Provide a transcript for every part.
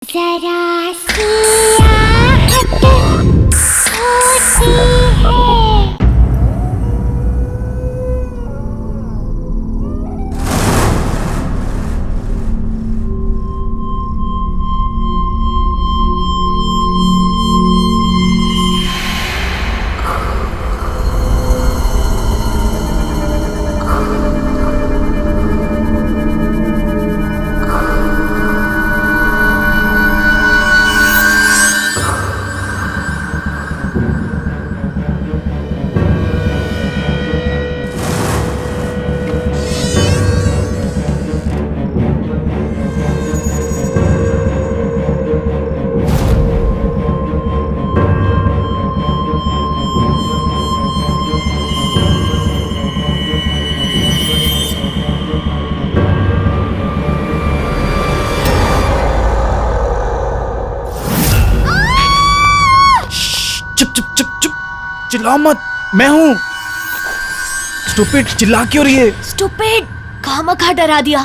जरा सियाहत होती है। चिल्लाओ मत, मैं हूँ। स्टूपिड, चिल्ला क्यों रही है? स्टूपिड, खामखा डरा दिया।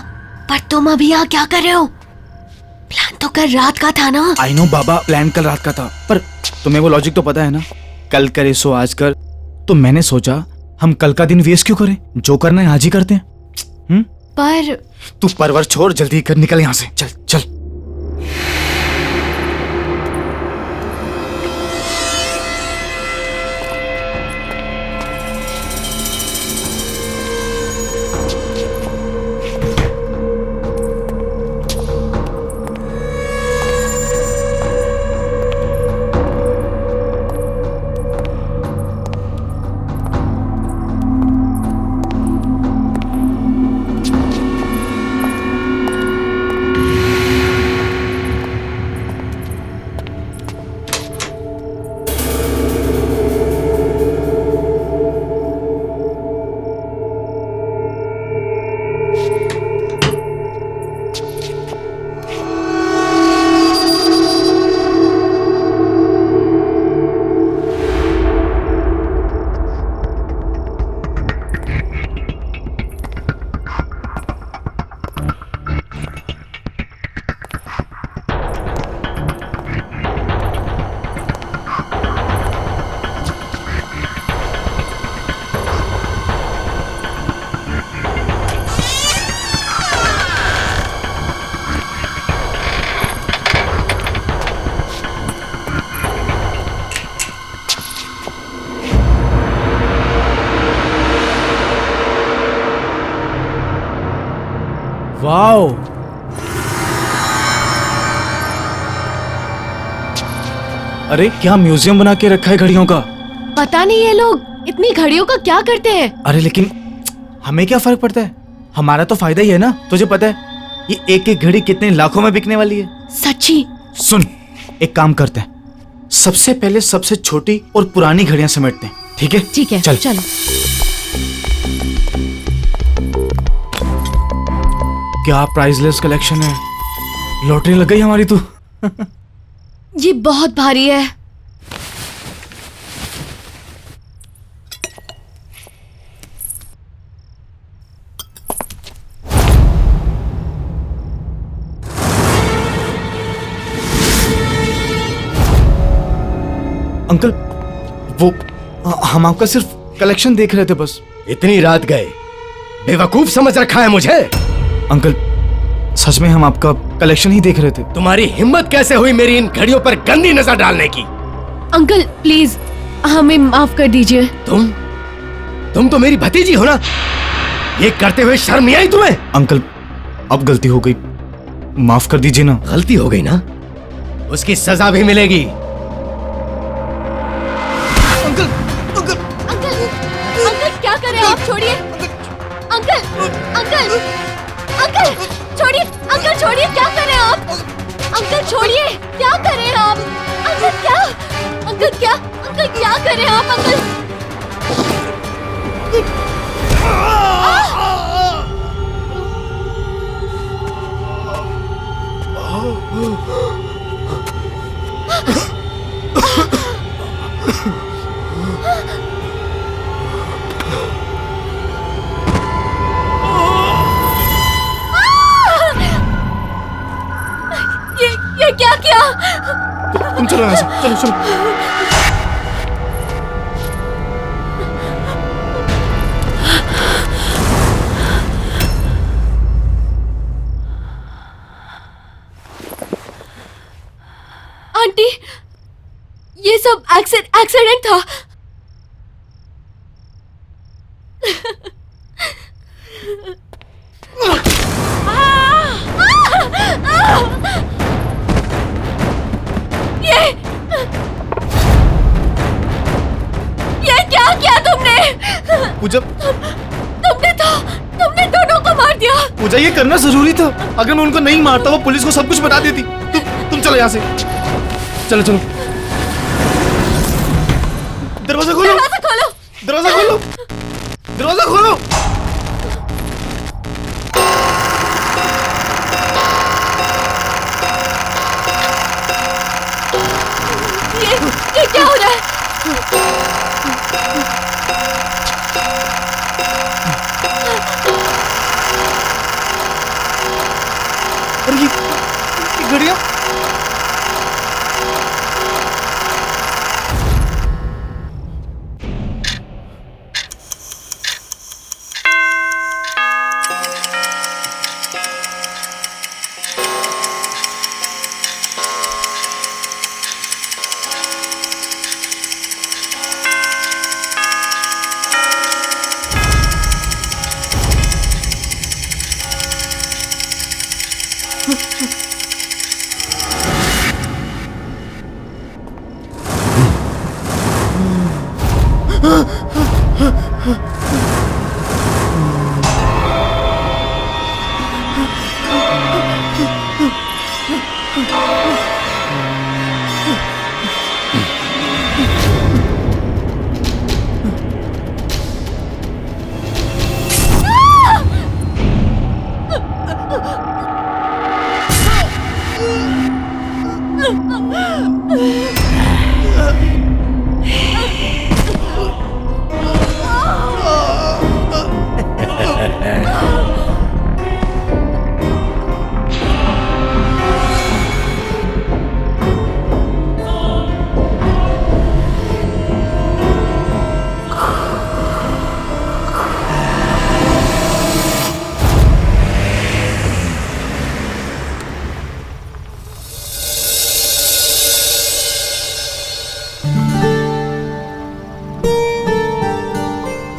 पर तुम अभी यहाँ क्या कर रहे हो? प्लान तो कल रात का था ना। आई नो बाबा, प्लान कल रात का था, पर तुम्हें वो लॉजिक तो पता है ना, कल करे सो आज कर। तो मैंने सोचा हम कल का दिन वेस्ट क्यों करें, जो करना है आज ही करते हैं। पर तू परवर छोड़, जल्दी कर, निकल यहाँ से, चल चल। वाओ, अरे क्या म्यूजियम बना के रखा है घड़ियों का। पता नहीं ये लोग इतनी घड़ियों का क्या करते हैं। अरे लेकिन हमें क्या फर्क पड़ता है, हमारा तो फायदा ही है ना। तुझे पता है ये एक एक घड़ी कितने लाखों में बिकने वाली है। सच्ची? सुन, एक काम करते हैं, सबसे पहले सबसे छोटी और पुरानी घड़ियां समेटते हैं, ठीक है? ठीक है, चल चलो। क्या प्राइसलेस कलेक्शन है, लॉटरी लग गई हमारी तो। ये बहुत भारी है। अंकल, वो हम आपका सिर्फ कलेक्शन देख रहे थे बस। इतनी रात गए, बेवकूफ समझ रखा है मुझे? अंकल सच में हम आपका कलेक्शन ही देख रहे थे। तुम्हारी हिम्मत कैसे हुई मेरी इन घड़ियों पर गंदी नजर डालने की? अंकल प्लीज हमें माफ कर दीजिए। तुम तो मेरी भतीजी हो ना, ये करते हुए शर्म नहीं आई तुम्हें? अंकल अब गलती हो गई, माफ कर दीजिए ना। गलती हो गई ना, उसकी सजा भी मिलेगी। अंकल क्या कर रहे हैं आप? छोड़िए अंकल, अंकल अंकल छोड़िए, अंकल छोड़िए, क्या कर रहे हैं आप? अंकल छोड़िए, क्या कर रहे हैं आप? अंकल क्या, अंकल क्या, अंकल क्या कर रहे हैं आप? अंकल ये क्या क्या किया? तुम चलो यहाँ से, चलो चलो। आंटी, ये सब एक्सीडेंट था। ये क्या किया तुमने? पूजा, तुमने दोनों को मार दिया। पूजा ये करना जरूरी था। अगर मैं उनको नहीं मारता वो पुलिस को सब कुछ बता देती। तुम चलो यहाँ से, चलो चलो। दरवाजा खोलो, दरवाजा खोलो। दरवाजा खोलो, दरवाजा खोलो। ये क्या हो रहा है? अरे ये घड़ियाँ।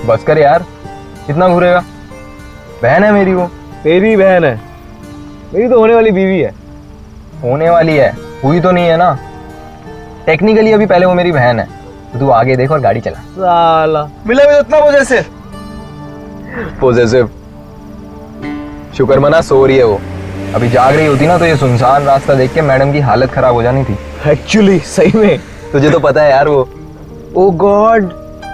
बस कर यार, कितना घूरेगा। बहन है मेरी, वो तेरी बहन है, मेरी तो होने वाली बीवी है। होने वाली है, हुई तो नहीं है ना। टेक्निकली अभी पहले वो मेरी बहन है। तो तू आगे देख और गाड़ी चला। साला मिला भी उतना पॉजेसिव। शुक्र मना सो रही है वो। अभी जाग रही होती ना तो ये सुनसान रास्ता देख के मैडम की हालत खराब हो जानी थी। एक्चुअली सही में तुझे तो पता है यार वो। ओ गॉड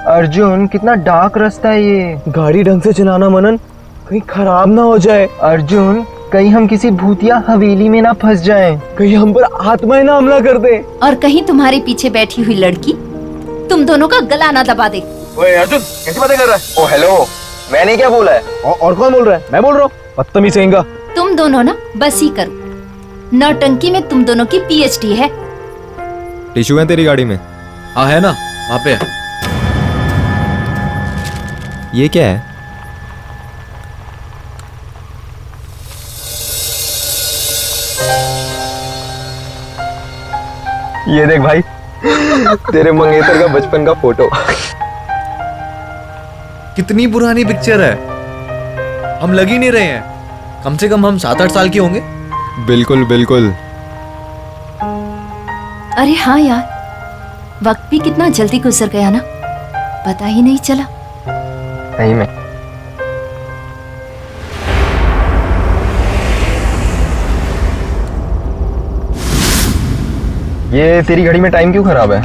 अर्जुन, कितना डार्क रास्ता है ये। गाड़ी ढंग से चलाना मनन, कहीं खराब ना हो जाए। अर्जुन, कहीं हम किसी भूतिया हवेली में ना फंस जाएं। कहीं हम पर आत्माएं ना हमला कर दे। और कहीं तुम्हारे पीछे बैठी हुई लड़की तुम दोनों का गला ना दबा दे। ओए अर्जुन, कैसी बातें कर रहा है? ओ हेलो, मैंने क्या बोला है? और कौन बोल रहा है? मैं बोल रहा हूँ। बदतमीज कहेंगा। तुम दोनों ना बस ही करो। नौटंकी में तुम दोनों की पीएचडी है। टिश्यू है तेरी गाड़ी में? हाँ है ना, वहाँ पे है। ये क्या है? ये देख भाई, तेरे मंगेतर का बचपन का फोटो। कितनी पुरानी पिक्चर है, हम लग ही नहीं रहे हैं। कम से कम हम 7-8 साल के होंगे। बिल्कुल बिल्कुल। अरे हाँ यार, वक्त भी कितना जल्दी गुजर गया ना, पता ही नहीं चला। सही में। ये तेरी घड़ी में टाइम क्यों खराब है?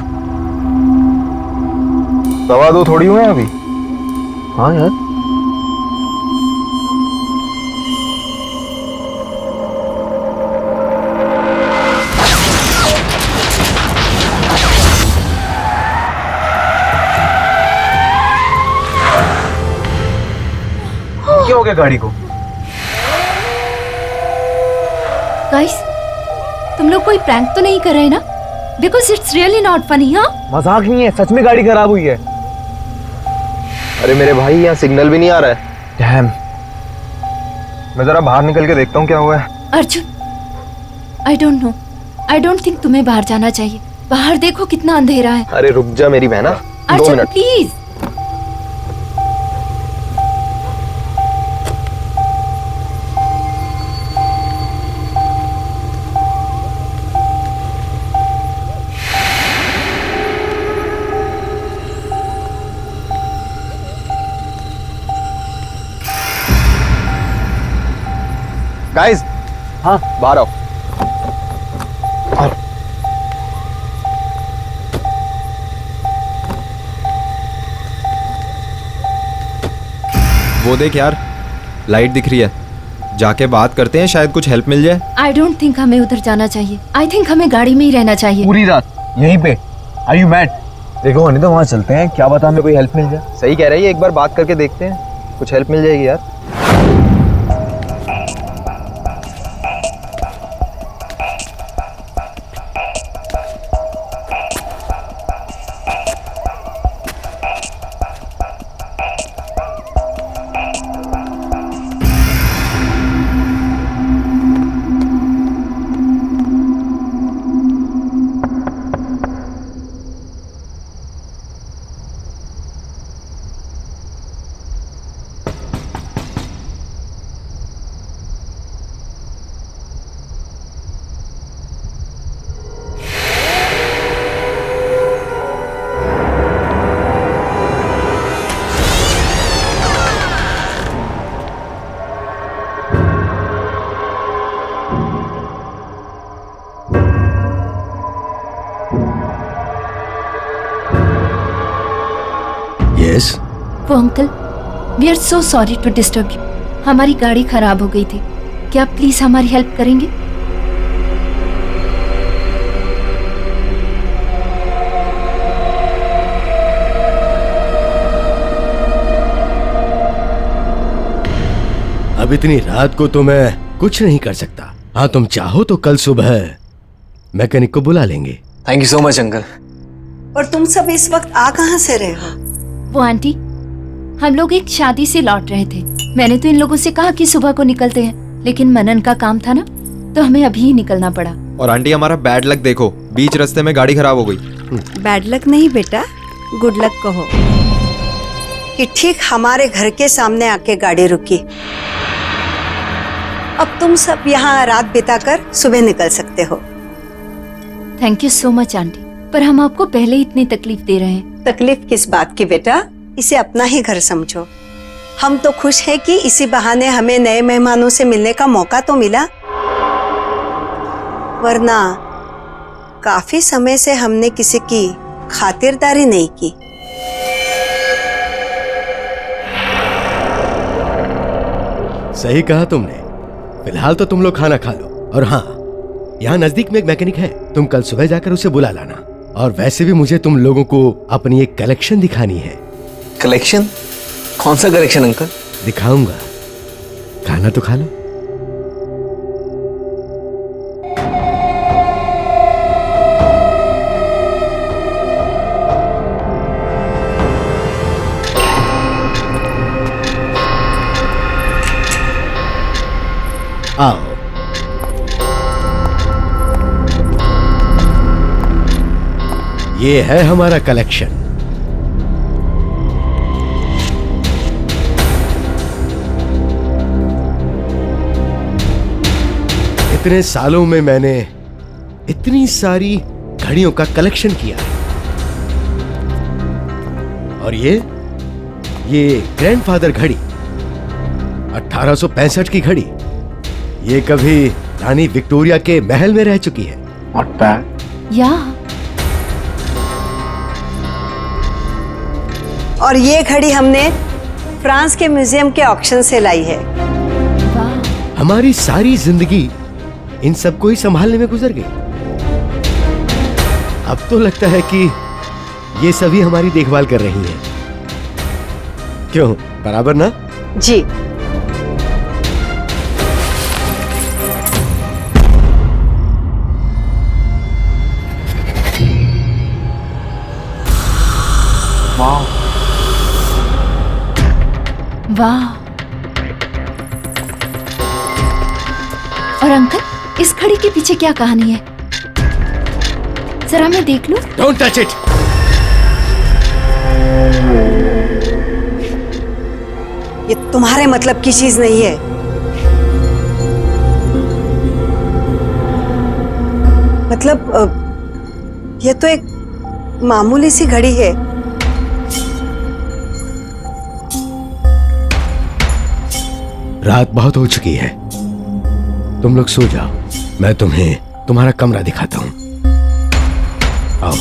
2:15 थोड़ी हुए हैं अभी। हाँ यार, क्या हो गया गाड़ी को? गाइस, तुम लोग कोई प्रैंक तो नहीं कर रहे ना? Because it's really not funny. हाँ, मजाक नहीं है, सच में गाड़ी खराब हुई है। अरे मेरे भाई, यहाँ सिग्नल भी नहीं आ रहा है। डैम, मैं जरा बाहर निकल के देखता हूँ क्या हुआ है। Arjun, I don't know, I don't think तुम्हें बाहर जाना चाहिए। बाहर देखो कितना अंधेरा है। अरे रुक जा मेरी बहना, 2 अर्जुन मिनट। प्लीज। गाइस, हाँ बाहर आओ। वो देख यार, लाइट दिख रही है, जाके बात करते हैं, शायद कुछ हेल्प मिल जाए। आई डोंट थिंक हमें उधर जाना चाहिए। आई थिंक हमें गाड़ी में ही रहना चाहिए। पूरी रात यहीं पे? Are you mad? देखो नहीं तो वहाँ चलते हैं, क्या पता हमें कोई हेल्प मिल जाए। सही कह रही है, एक बार बात करके देखते हैं, कुछ हेल्प मिल जाएगी यार। यस, वो uncle, we are so sorry to disturb you. हमारी गाड़ी खराब हो गई थी, क्या आप प्लीज हमारी हेल्प करेंगे? अब इतनी रात को तो मैं कुछ नहीं कर सकता। हाँ, तुम चाहो तो कल सुबह मैकेनिक को बुला लेंगे। Thank you so much uncle. और तुम सब इस वक्त आ कहाँ से रहे हो? वो आंटी, हम लोग एक शादी से लौट रहे थे। मैंने तो इन लोगों से कहा कि सुबह को निकलते हैं, लेकिन मनन का काम था ना, तो हमें अभी ही निकलना पड़ा। और आंटी, हमारा बैड लक देखो, बीच रास्ते में गाड़ी खराब हो गई। बैड लक नहीं बेटा, गुड लक कहो कि ठीक हमारे घर के सामने आके गाड़ी रुकी। अब तुम सब यहाँ रात बिताकर सुबह निकल सकते हो। Thank you so much aunty, पर हम आपको पहले ही इतनी तकलीफ दे रहे हैं। तकलीफ किस बात की बेटा, इसे अपना ही घर समझो। हम तो खुश हैं कि इसी बहाने हमें नए मेहमानों से मिलने का मौका तो मिला, वरना काफी समय से हमने किसी की खातिरदारी नहीं की। सही कहा तुमने। फिलहाल तो तुम लोग खाना खा लो। और हाँ, यहाँ नजदीक में एक मैकेनिक है, तुम कल सुबह जाकर उसे बुला लाना। और वैसे भी मुझे तुम लोगों को अपनी एक कलेक्शन दिखानी है। कलेक्शन? कौन सा कलेक्शन अंकल? दिखाऊंगा, खाना तो खा लो। आओ। ये है हमारा कलेक्शन। इतने सालों में मैंने इतनी सारी घड़ियों का कलेक्शन किया है। और ये ग्रैंडफादर घड़ी, 1865 की घड़ी। ये कभी रानी विक्टोरिया के महल में रह चुकी है। Not bad. या और ये घड़ी हमने फ्रांस के म्यूजियम के ऑक्शन से लाई है। वाह, हमारी सारी जिंदगी इन सबको ही संभालने में गुजर गई। अब तो लगता है कि ये सभी हमारी देखभाल कर रही हैं। क्यों, बराबर ना? जी। वाह। और अंकल, इस घड़ी के पीछे क्या कहानी है? जरा मैं देख लूं। Don't touch it. ये तुम्हारे मतलब की चीज नहीं है। मतलब ये तो एक मामूली सी घड़ी है। रात बहुत हो चुकी है, तुम लोग सो जाओ। मैं तुम्हें तुम्हारा कमरा दिखाता हूं। आओ।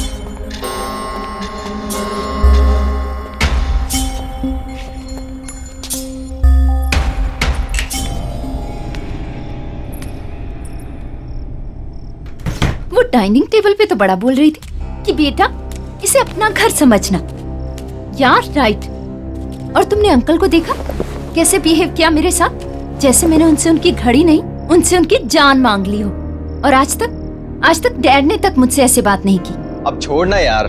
वो डाइनिंग टेबल पे तो बड़ा बोल रही थी कि बेटा इसे अपना घर समझना। यार राइट। और तुमने अंकल को देखा कैसे बिहेव किया मेरे साथ? जैसे मैंने उनसे उनकी घड़ी नहीं, उनसे उनकी जान मांग ली हो। और आज तक डैड ने तक मुझसे ऐसे बात नहीं की। अब छोड़ना यार,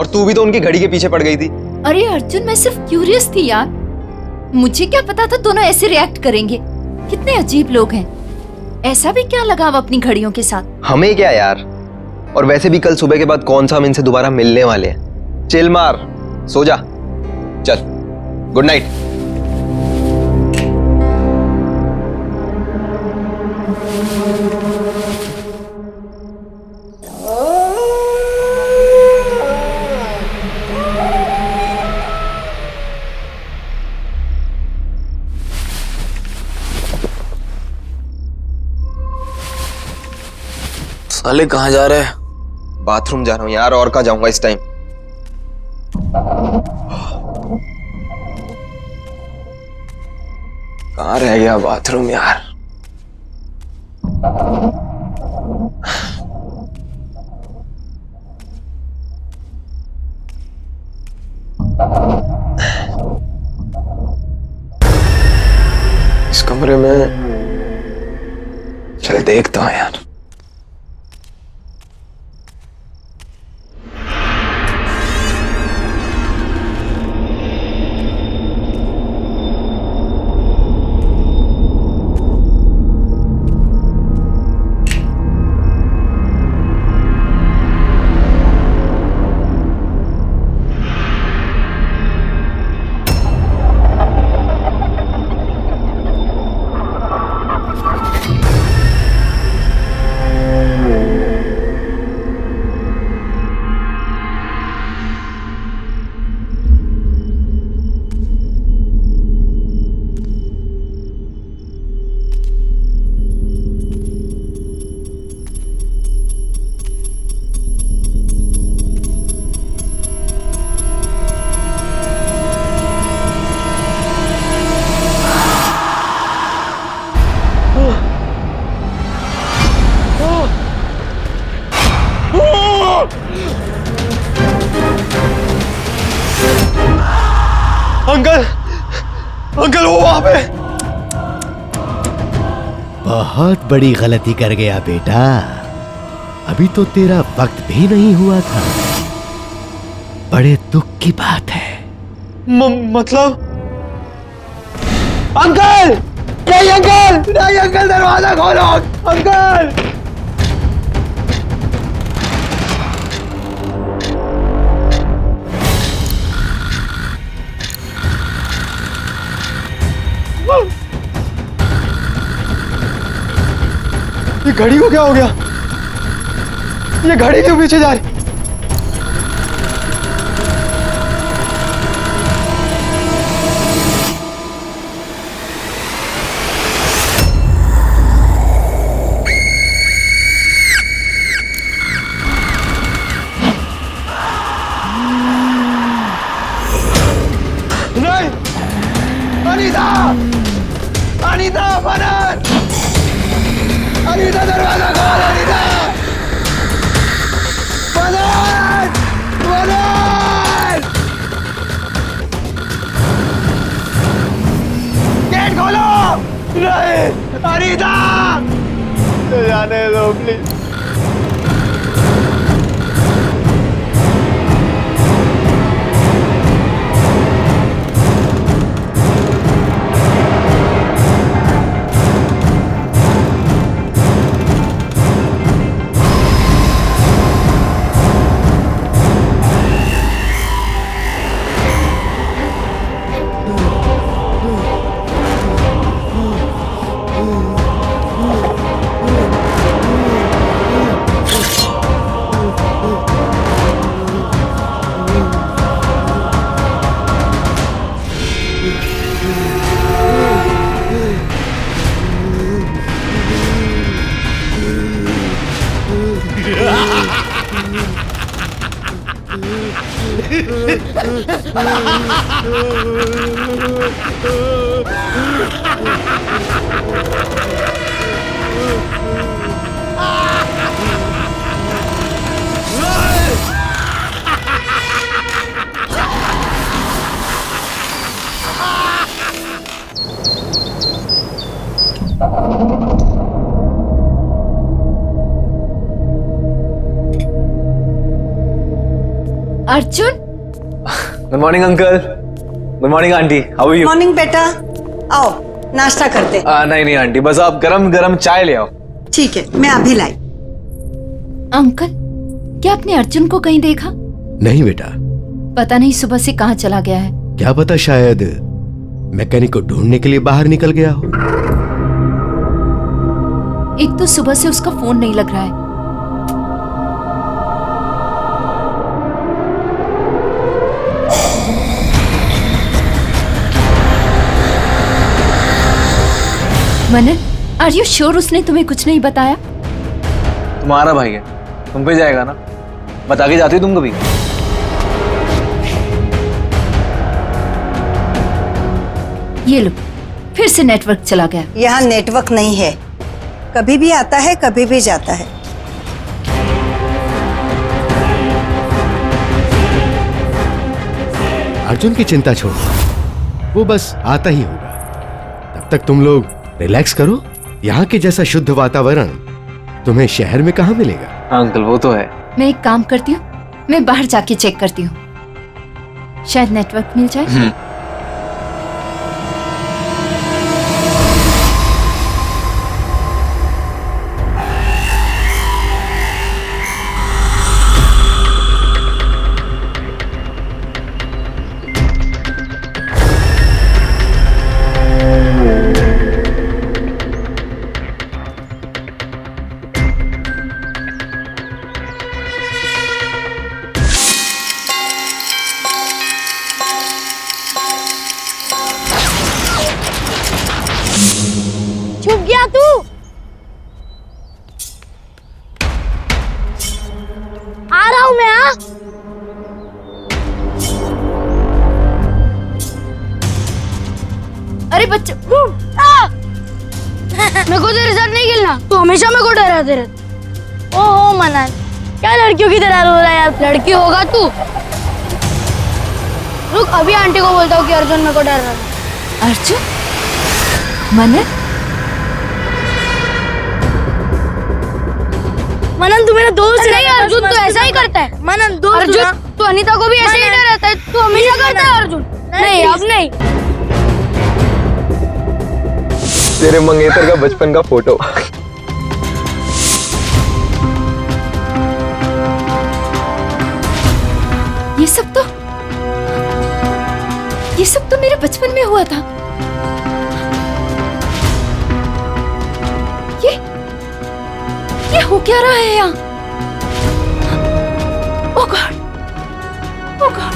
और तू भी तो उनकी घड़ी के पीछे पड़ गई थी। अरे अर्जुन, मैं सिर्फ क्यूरियस थी यार। मुझे क्या पता था दोनों ऐसे रिएक्ट करेंगे। कितने अजीब लोग हैं। ऐसा भी क्या लगाव अपनी घड़ियों के साथ? हमें क्या यार, और वैसे भी कल सुबह के बाद कौन सा हम इनसे दोबारा मिलने वाले हैं। चिल मार, सो जा, चल, गुड नाइट। साले कहाँ जा रहे हैं? बाथरूम जा रहा हूँ यार, और कहाँ जाऊंगा इस टाइम। कहाँ रह गया बाथरूम यार? इस कमरे में चल देखता हूँ यार। अंकल वो वहां पे। बहुत बड़ी गलती कर गया बेटा। अभी तो तेरा वक्त भी नहीं हुआ था। बड़े दुख की बात है। मतलब अंकल, नहीं अंकल, नहीं अंकल, दरवाजा खोलो अंकल। ये घड़ी को क्या हो गया? ये घड़ी क्यों पीछे जा रही? नहीं, अनीता, अनीता, बनन, अनीता, दरवाजा खोल, अनीता, बनन, बनन, गेट खोलो। नहीं, अनीता, जाने दो please. Arjun, good morning uncle. Good morning aunty, how are you? Morning बेटा, आओ नाश्ता करते। नहीं नहीं आंटी, बस आप गरम गरम चाय ले आओ। ठीक है, मैं अभी लाई। अंकल, क्या आपने अर्जुन को कहीं देखा? नहीं बेटा। पता नहीं सुबह से कहाँ चला गया है। क्या पता, शायद मैकेनिक को ढूंढने के लिए बाहर निकल गया हो। एक तो सुबह से उसका फोन नहीं लग रहा है। मनन, आर यू श्योर उसने तुम्हें कुछ नहीं बताया? तुम्हारा भाई है, तुम पे जाएगा ना, बता के जाती हो तुम कभी? ये लो, फिर से नेटवर्क चला गया। यहाँ नेटवर्क नहीं है, कभी भी आता है कभी भी जाता है। अर्जुन की चिंता छोड़ो, वो बस आता ही होगा। तब तक तुम लोग रिलैक्स करो। यहाँ के जैसा शुद्ध वातावरण तुम्हें शहर में कहाँ मिलेगा। अंकल वो तो है। मैं एक काम करती हूँ, मैं बाहर जाके चेक करती हूँ, शायद नेटवर्क मिल जाए। छुप गया तू। आ रहा हूं मैं। अरे बच्चे, मेरे को तेरे साथ नहीं खेलना, तू हमेशा मेरे को डराते रहता। ओहो मनन, क्या लड़कियों की तरह रो रहा है यार? लड़की होगा तू। रुक, अभी आंटी को बोलता हूँ कि अर्जुन मेरे को डर रहा है। अर्जुन? मनन? मनन तू मेरा दोस्त नहीं है। अर्जुन तू ऐसा ही करता है। मनन दोस्त अर्जुन, तू अनीता को भी ऐसे ही डराता है। तू हमेशा करता है अर्जुन। नहीं अब नहीं। तेरे मंगेतर का बचपन का फोटो। ये सब तो मेरे बचपन में हुआ था। ये हो क्या रहा है यहाँ? ओह गॉड, ओह गॉड।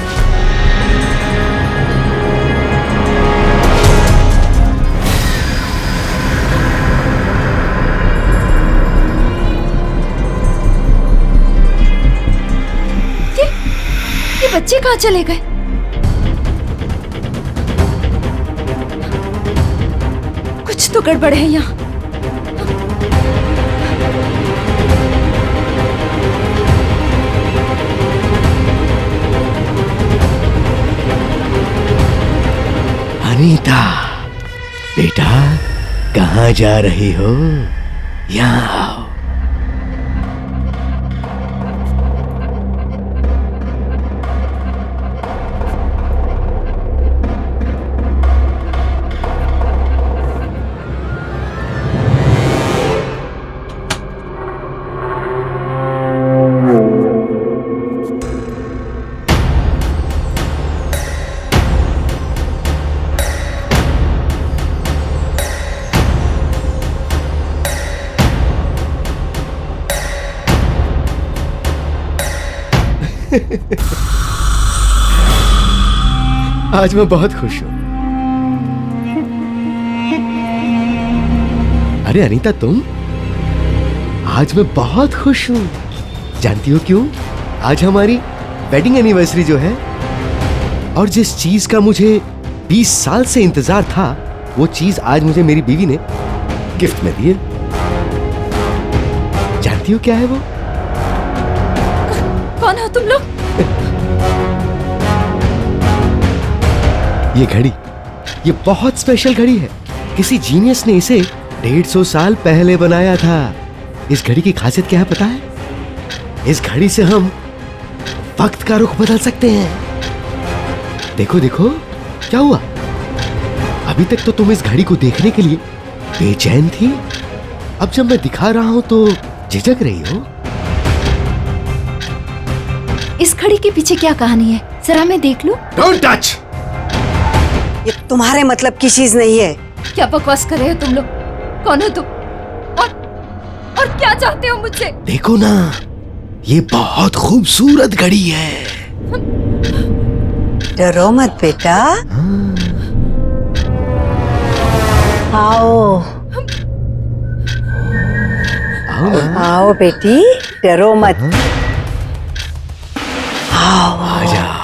ये बच्चे कहाँ चले गए? कुछ तो गड़बड़ है यहाँ। अनीता, बेटा कहाँ जा रही हो? यहाँ आओ। आज मैं बहुत खुश हूं। अरे अनीता, तुम? आज मैं बहुत खुश हूं। जानती हो क्यों? आज हमारी वेडिंग एनिवर्सरी जो है, और जिस चीज का मुझे 20 साल से इंतजार था, वो चीज आज मुझे मेरी बीवी ने गिफ्ट में दी है। जानती हो क्या है वो? कौन हो तुम लोग? ये घड़ी, ये बहुत स्पेशल घड़ी है। किसी जीनियस ने इसे 150 साल पहले बनाया था। इस घड़ी की खासियत क्या है पता है? इस घड़ी से हम वक्त का रुख बदल सकते हैं। देखो देखो क्या हुआ। अभी तक तो तुम इस घड़ी को देखने के लिए बेचैन थी, अब जब मैं दिखा रहा हूं तो झिझक रही हो। इस घड़ी के पीछे क्या कहानी है, जरा मैं देख लूं। Don't touch. ये तुम्हारे मतलब की चीज नहीं है। क्या बकवास कर रहे हो तुम लोग? कौन हो तुम? और क्या चाहते हो मुझसे? देखो ना, ये बहुत खूबसूरत घड़ी है। डरो मत बेटा, आओ आओ ना। आओ बेटी, डरो मत। आओ आ जाओ।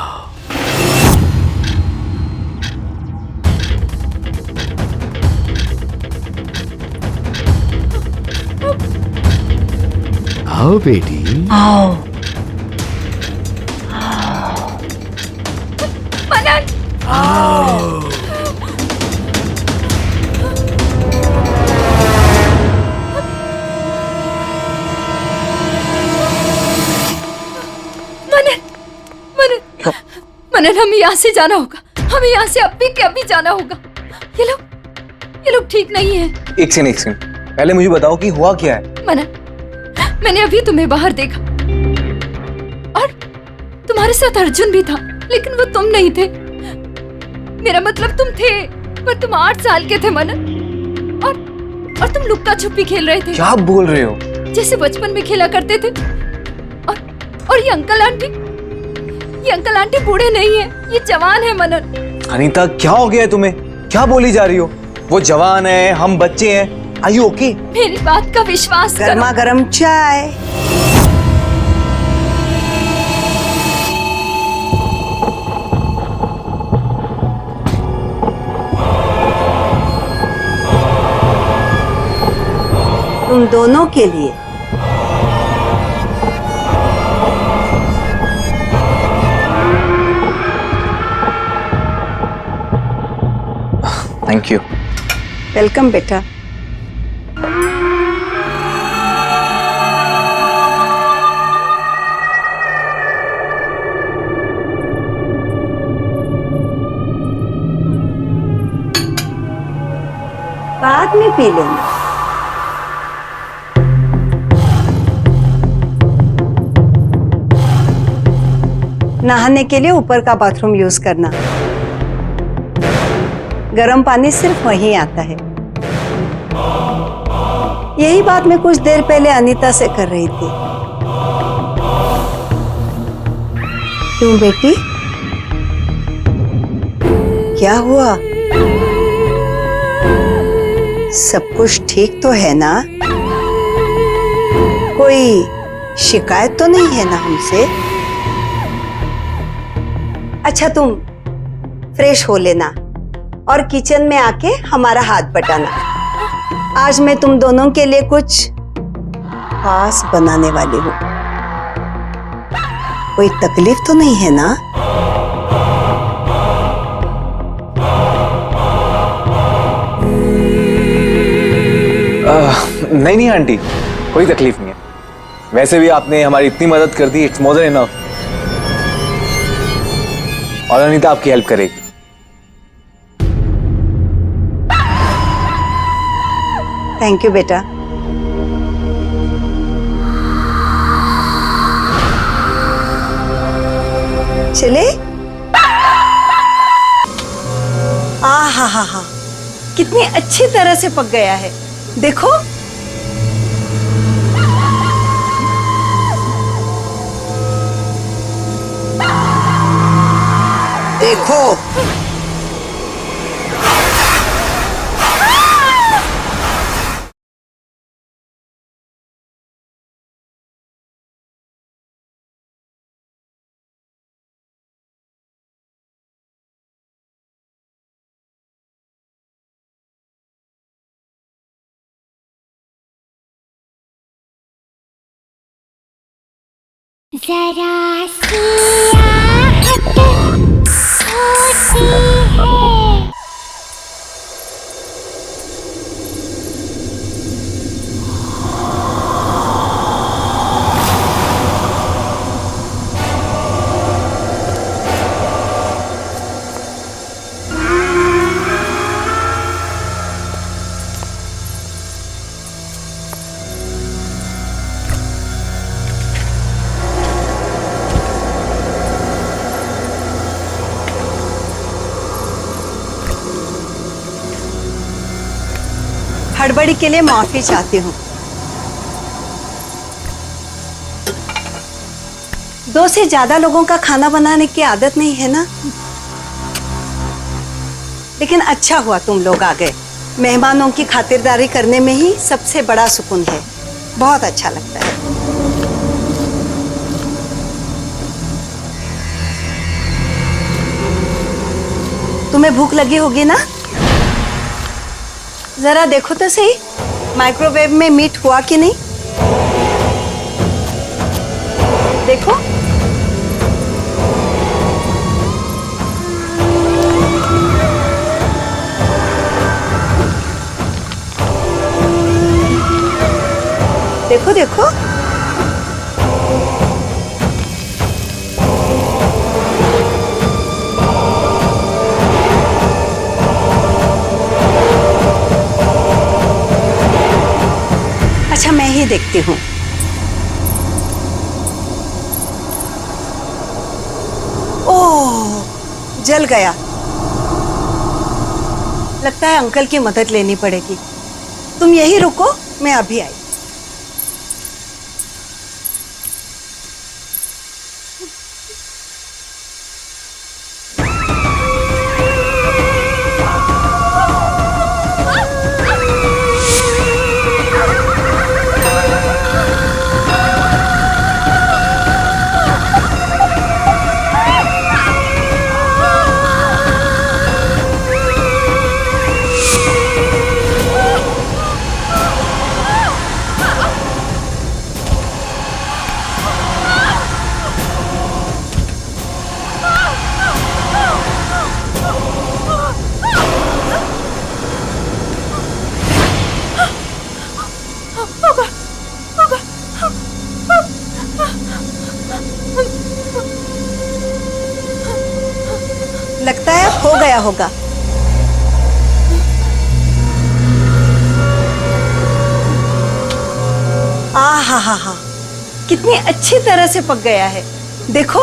आओ बेटी। आओ। मनन! मनन, हमें यहाँ से जाना होगा। हमें यहाँ से अभी के अभी जाना होगा। ये लोग ठीक नहीं है। एक सेकंड, पहले मुझे बताओ कि हुआ क्या है। मनन, मैंने अभी तुम्हें बाहर देखा और तुम्हारे साथ अर्जुन भी था, लेकिन वो तुम नहीं थे। मेरा मतलब तुम थे, पर तुम 8 साल के थे मनन, और तुम लुक्का छुपी खेल रहे थे। क्या बोल रहे हो? जैसे बचपन में खेला करते थे। और ये अंकल आंटी बूढ़े नहीं है, ये जवान है मनन। अनीता, क्या हो गया है तुम्हें? क्या बोली जा रही हो? वो जवान है, हम बच्चे हैं। Are you okay? मेरी बात का विश्वास करो। गर्मा गर्म चाय। तुम दोनों के लिए। Thank you. वेलकम बेटा। बाद में पी लेना। नहाने के लिए ऊपर का बाथरूम यूज करना। गर्म पानी सिर्फ वहीं आता है। यही बात मैं कुछ देर पहले अनीता से कर रही थी। क्यों बेटी, क्या हुआ? सब कुछ ठीक तो है ना? कोई शिकायत तो नहीं है ना हमसे? अच्छा, तुम फ्रेश हो लेना और किचन में आके हमारा हाथ बटाना। आज मैं तुम दोनों के लिए कुछ खास बनाने वाली हूँ। कोई तकलीफ तो नहीं है ना? नहीं आंटी, कोई तकलीफ नहीं है। वैसे भी आपने हमारी इतनी मदद कर दी, इट्स मोर देन इनफ। और अनीता आपकी हेल्प करेगी। थैंक यू बेटा। चले? हा, कितनी अच्छी तरह से पक गया है, देखो। देखो। जरा सी आहट होती है। हड़बड़ी के लिए माफी चाहती हूँ। 2 से ज्यादा लोगों का खाना बनाने की आदत नहीं है ना, लेकिन अच्छा हुआ तुम लोग आ गए। मेहमानों की खातिरदारी करने में ही सबसे बड़ा सुकून है। बहुत अच्छा लगता है। तुम्हें भूख लगी होगी ना? जरा देखो तो सही, माइक्रोवेव में मीट हुआ कि नहीं। देखो। देखो देखो। अच्छा, मैं ही देखती हूँ। ओह, जल गया। लगता है अंकल की मदद लेनी पड़ेगी। तुम यही रुको, मैं अभी आई। लगता है हो गया होगा। हा, कितनी अच्छी तरह से पक गया है। देखो।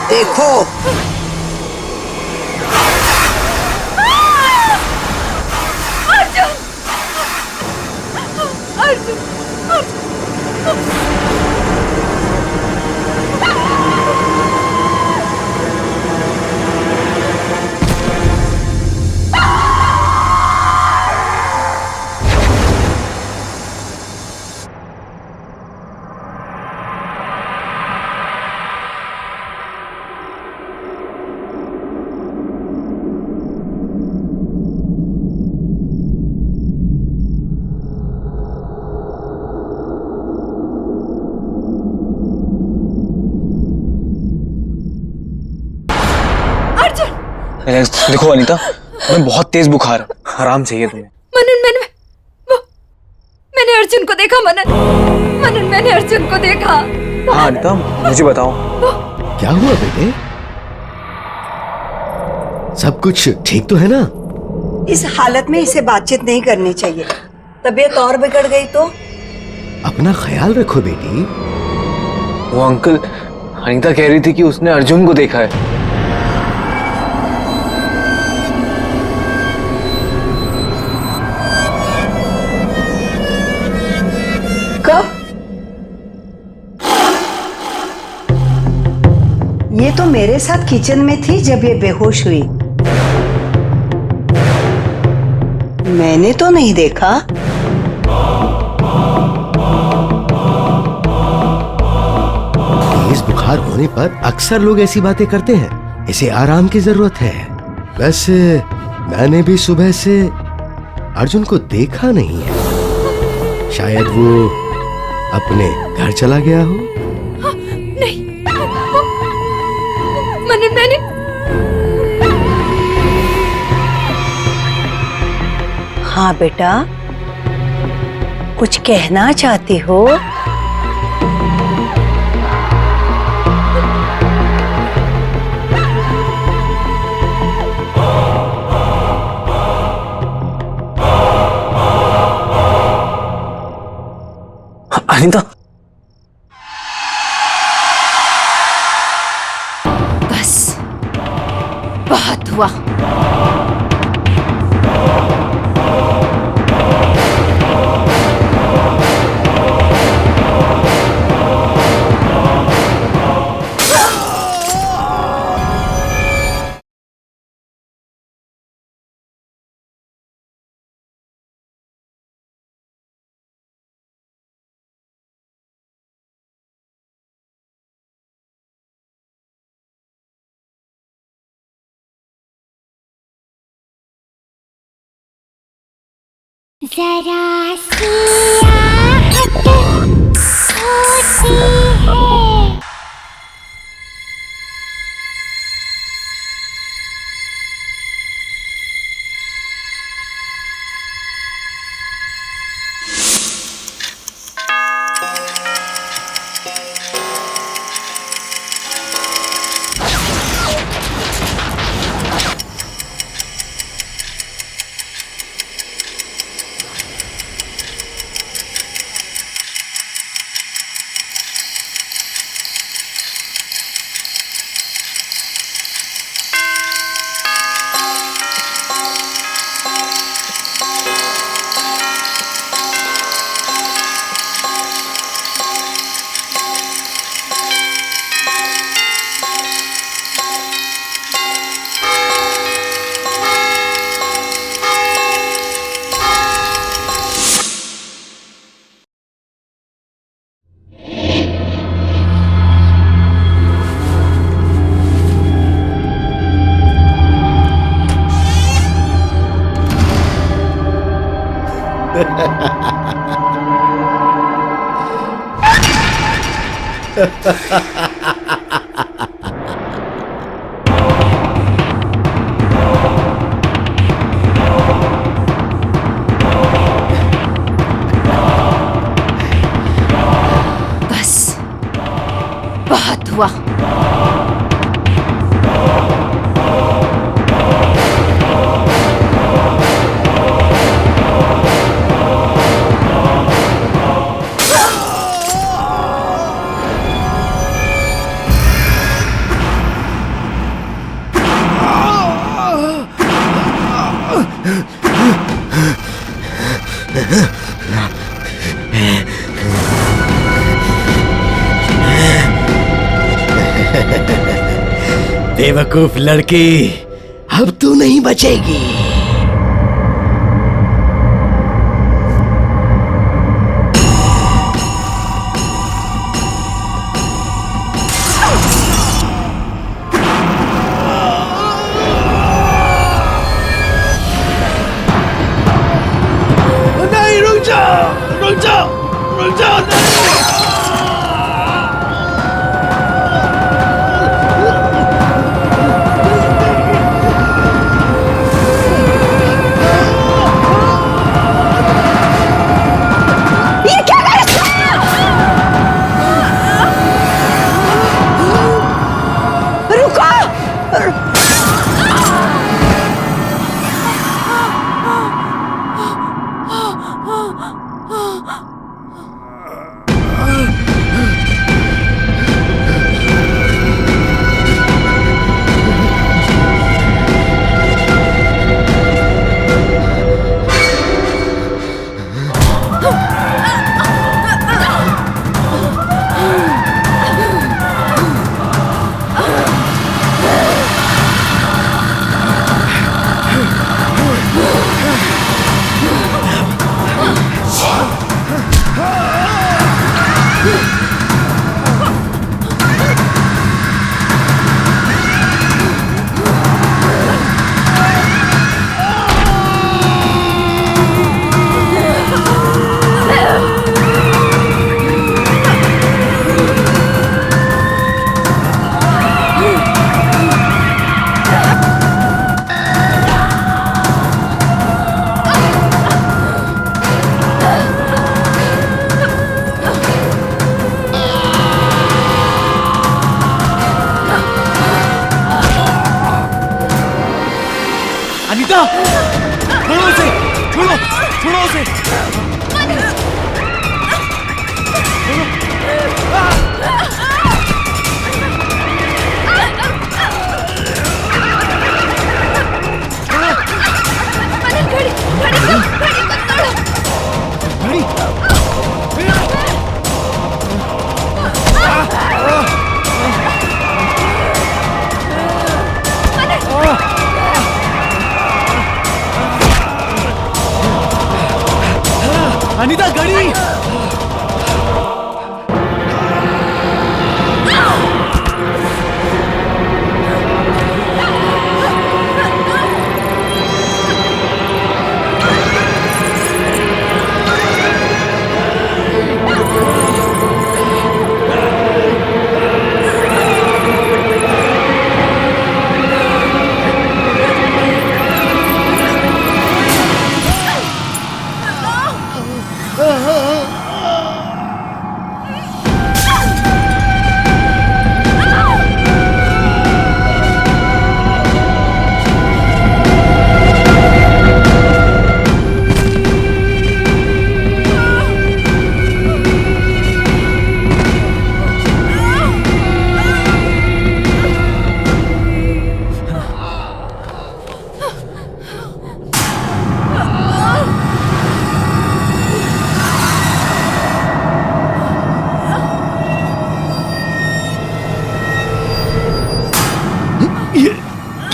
देखो। देखो अनीता, मैं बहुत तेज बुखार है, आराम चाहिए तुम्हें। मनन, मैंने अर्जुन को देखा। मनन, मैंने अर्जुन को देखा। हाँ अनीता, मुझे बताओ क्या हुआ बेटे? सब कुछ ठीक तो है ना? इस हालत में इसे बातचीत नहीं करनी चाहिए। तबीयत और बिगड़ गई तो? अपना ख्याल रखो बेटी। वो अंकल, अनीता कह रही थी कि उसने अर्जुन को देखा है। कब? ये तो मेरे साथ किचन में थी जब ये बेहोश हुई। मैंने तो नहीं देखा। तेज बुखार होने पर अक्सर लोग ऐसी बातें करते हैं। इसे आराम की जरूरत है। वैसे मैंने भी सुबह से अर्जुन को देखा नहीं है। शायद वो अपने घर चला गया हो। नहीं, मैंने हाँ बेटा, कुछ कहना चाहती हो? अनीता, बस बहुत हुआ। जरा सी आहट होती है। बस बहुत हुआ। बेवकूफ लड़की, अब तू नहीं बचेगी। नहीं, रुक जाओ, रुक जाओ, रुक जाओ, नहीं। अनीता, छोड़ो उसे, छोड़ो, छोड़ो उसे। अनीता, गाड़ी।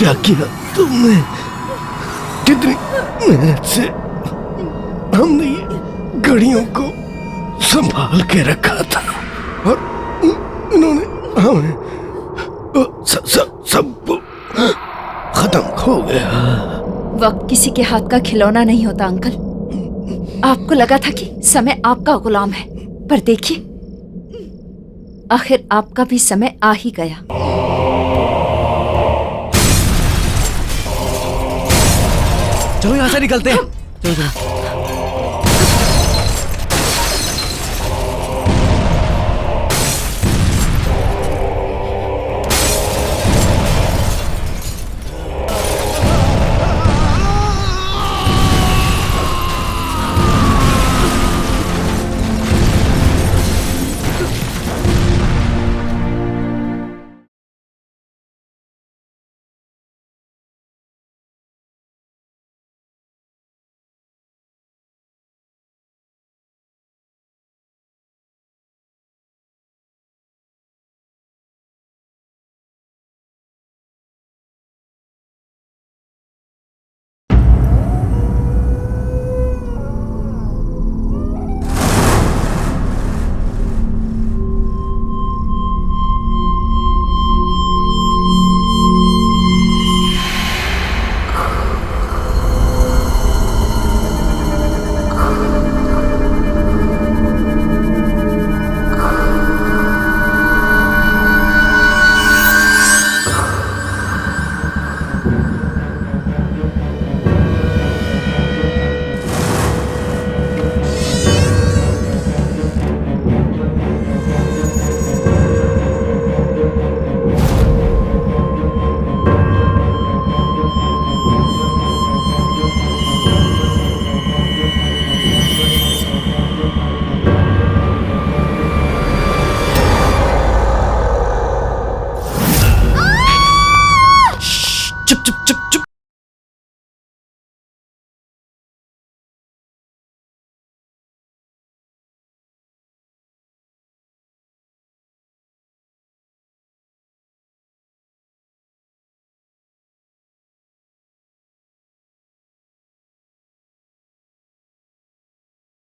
क्या किया तुमने? कितनी मेहनत से हमने ये घड़ियों को संभाल के रखा था और इन्होंने हमें सब खत्म हो गया। वक्त किसी के हाथ का खिलौना नहीं होता अंकल। आपको लगा था कि समय आपका गुलाम है, पर देखिए आखिर आपका भी समय आ ही गया। चलो यहाँ से निकलते हैं। चलो चलो। चुप चुप चुप चुप।